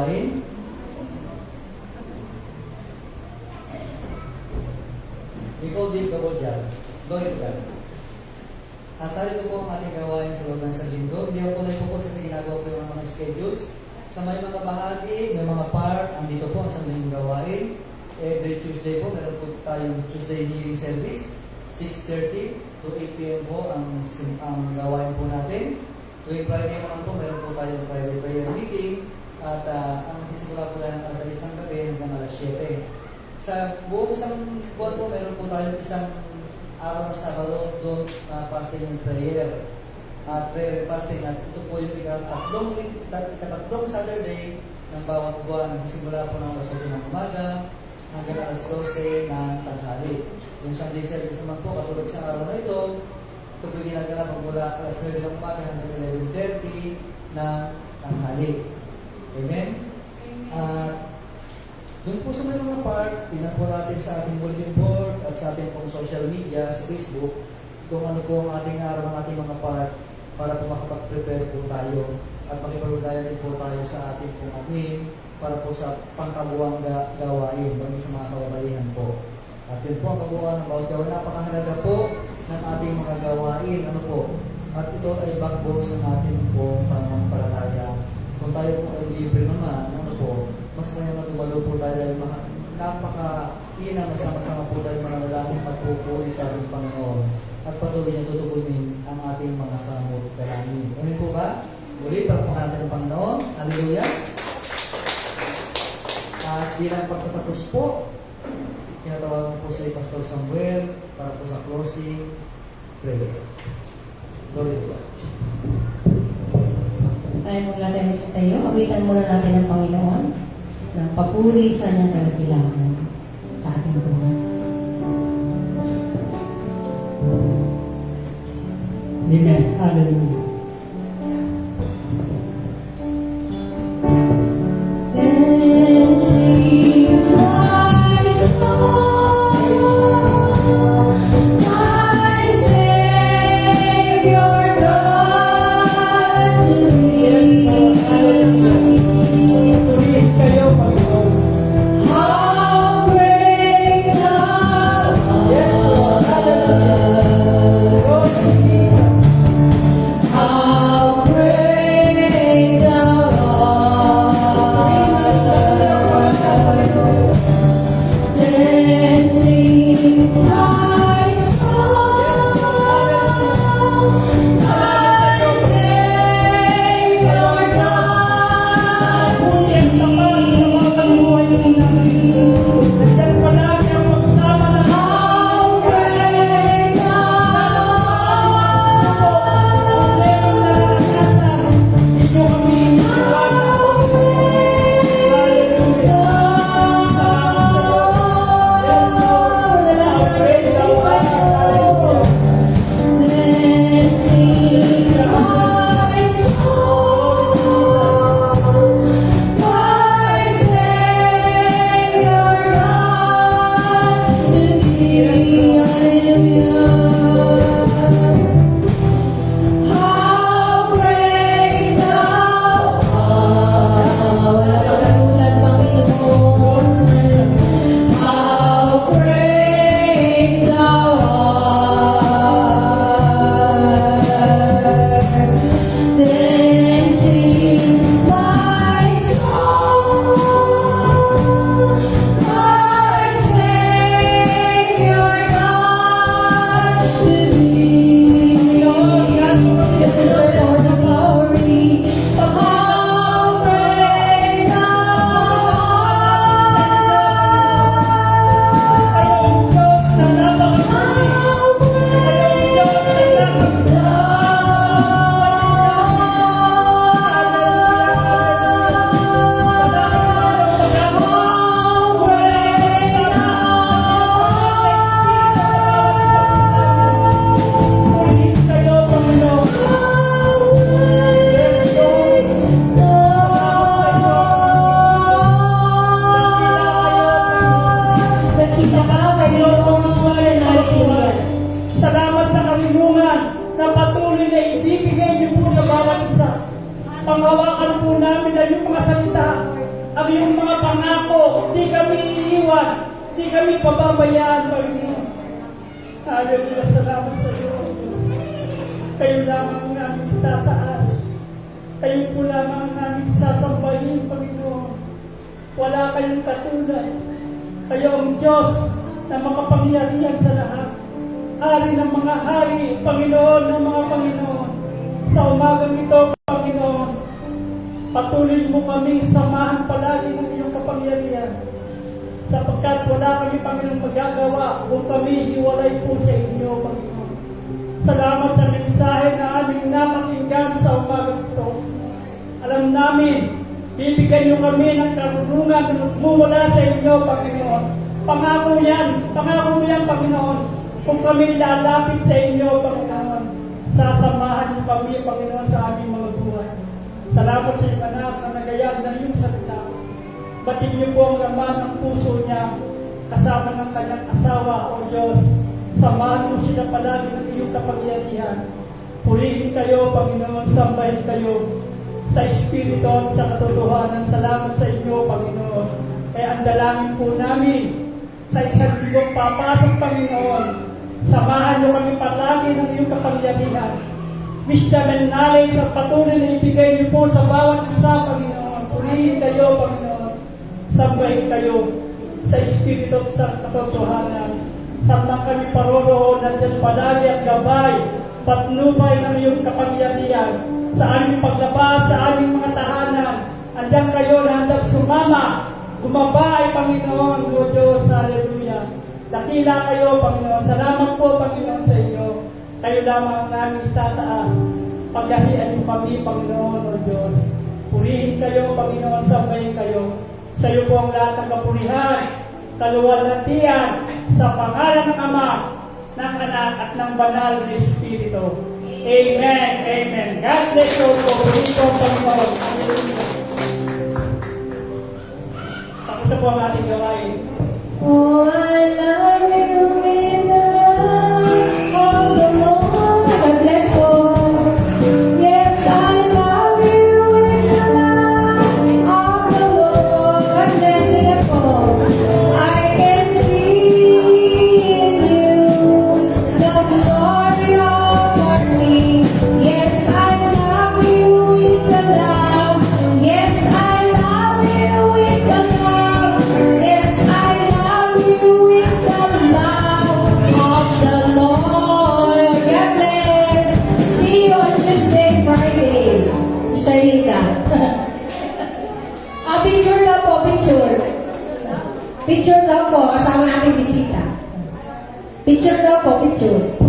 gawain. We call this double job. Glory to God. At narito po ang ating gawain sa loob ng isang linggo. Hindi ako nagpo-post kasi ginagawa po yung mga schedules. Sa may mga bahagi, may mga part, andito po ang isang linggong gawain. Every Tuesday po, meron po tayong Tuesday hearing service. 6:30 to 8 p.m. po ang gawain po natin. Tuwing Friday naman po, meron po tayong private prayer meeting. At ang nagsisimula po tayo ng alas 6 ng gabi hanggang alas 7. Sa buong isang buwan po, meron po tayong isang araw na Sabado doon fasting and prayer. Prayer fasting. At ito po yung ikatatlong Saturday ng bawat buwan. Nagsisimula po ng alas 8 ng umaga hanggang alas 12 ng tanghali. Yung Sunday service naman po, katulad sa araw na ito po ginagawa mula alas 9 ng umaga hanggang 11:30 ng tanghali. Amen? Doon po sa may mga part, tingnan po natin sa ating bulletin board at sa ating pong social media, sa Facebook, kung ano po ang ating araw ng ating mga part para po makapag-prepare po tayo at makipag-ugnayan din po tayo sa ating pong admin para po sa pangkabuang gawain, maging sa mga kababaihan po. At yun po ang kabuuan ng bawat gawain. Napakahalaga po ng ating mga gawain. Ano po? At ito ay backbone ng ating pong pananampalataya. Kung tayo po ay libre naman, ano po, mas may matubalo po tayo dahil napaka-ina, masama-sama po tayo mananalangin at pupuli sa ating Panginoon at patuloy na tutugunin ang ating mga samot dalangin. Amen po ba? Muli, pagpapakalan natin ng Panginoon. Hallelujah! At bilang pagtatapos po, tinatawagan po sa Pastor Samuel para po sa closing prayer. Glory to God. Tayo maglalagay sa tayo. Awitan muna natin ang Panginoon ng papuri sa kanyang kadakilangan sa ating buhay. Amen. Hallelujah. Then sings my soul, my Savior God to thee. Purihin kayo, Panginoon. How great thou Yes, Lord. Hallelujah. Lord Jesus. How great thou art. Then sings my soul, my Savior God to thee. Nandiyan pa namin ang magsama na How great thou Inyo kami iniwan. How great thou art. How great thou art. Then sings my soul, my Savior God to thee. You deserve all the glory. How great thou Kayong Diyos na napakasuri. Kayong Diyos na Purihin kayo, Panginoon. Yes, Lord. Nakita ka, Panginoon, hallelujah. Salamat sa karunungan na patuloy na ibibigay niyo po sa bawat isa. Panghawakan po namin na yung mga salita ang iyong mga pangako. Di kami iiwan, di kami pababayaan, Panginoon. Hallelujah, salamat sa iyo, O Diyos. Kayo lamang namin itataas. Kayo po lamang namin sasambahin, Panginoon. Wala kayong katulad. Kayo ang Diyos na makapangyarihan sa lahat. Hari ng mga hari, Panginoon ng mga Panginoon. Sa umagang ito, Panginoon, patuloy mo kaming samahan palagi ng iyong kapangyarihan. Sapagkat wala kami, Panginoon, magagawa kung kami hiwalay po sa inyo, Panginoon. Salamat sa mensahe na aming napakinggan sa umagang ito. Alam namin, bibigyan niyo kami ng karunungan na magmumula sa inyo, Panginoon. Pangako yan, Panginoon. Kung kami lalapit sa inyo, Panginoon, sasamahan niyo kami, Panginoon, sa aming mga buhay. Salamat sa iyong anak na nagayag ng iyong salita. Batid niyo po ang laman ng puso niya, kasama ng kanyang asawa, O Diyos. Samahan mo sila palagi ng iyong kapangyarihan. Purihin kayo, Panginoon, sambahin kayo sa Espiritu at sa katotohanan. Salamat sa inyo, Panginoon. Kaya ang dalangin po namin sa isang libong papasok, Panginoon. Samahan niyo kami palagi ng iyong kapangyarihan. Wisdom and knowledge at patuloy na ibigay niyo po sa bawat isa, Panginoon. Purihin kayo, Panginoon. Sambahin kayo sa Espiritu at sa katotohanan. Samang kami paroroon, nandiyan palagi at gabay, patnubay ng iyong kapangyarihan sa aming paglabas, sa aming mga tahanan. Andiyan kayo na handang sumama, gumabay, Panginoon, O Diyos, hallelujah. Dakila kayo, Panginoon. Salamat po, Panginoon, sa iyo. Kayo lamang ang namin itataas. Paglahian niyo kami, Panginoon, O Diyos. Purihin kayo, Panginoon, sambahin kayo. Sa iyo po ang lahat ng kapurihan, kaluwalhatian, sa pangalan ng Ama, ng Anak, at ng Banal na Espiritu. Amen. Amen. God bless you po. Purihin po, Panginoon. Tapos na po ang ating gawain. Oh, I love you with the love of the Lord. God bless you. Yes, I love you with the love of the Lord. Blessing ako. I can see in you the glory of me. Yes, I love you with the love. Yes, I love you with the love. Yes, I love you with the love of the Lord. God bless. See you on Tuesday, Friday. Mr. Rita. Picture daw po, picture. Picture daw po, kasama ating bisita. Picture daw po, picture.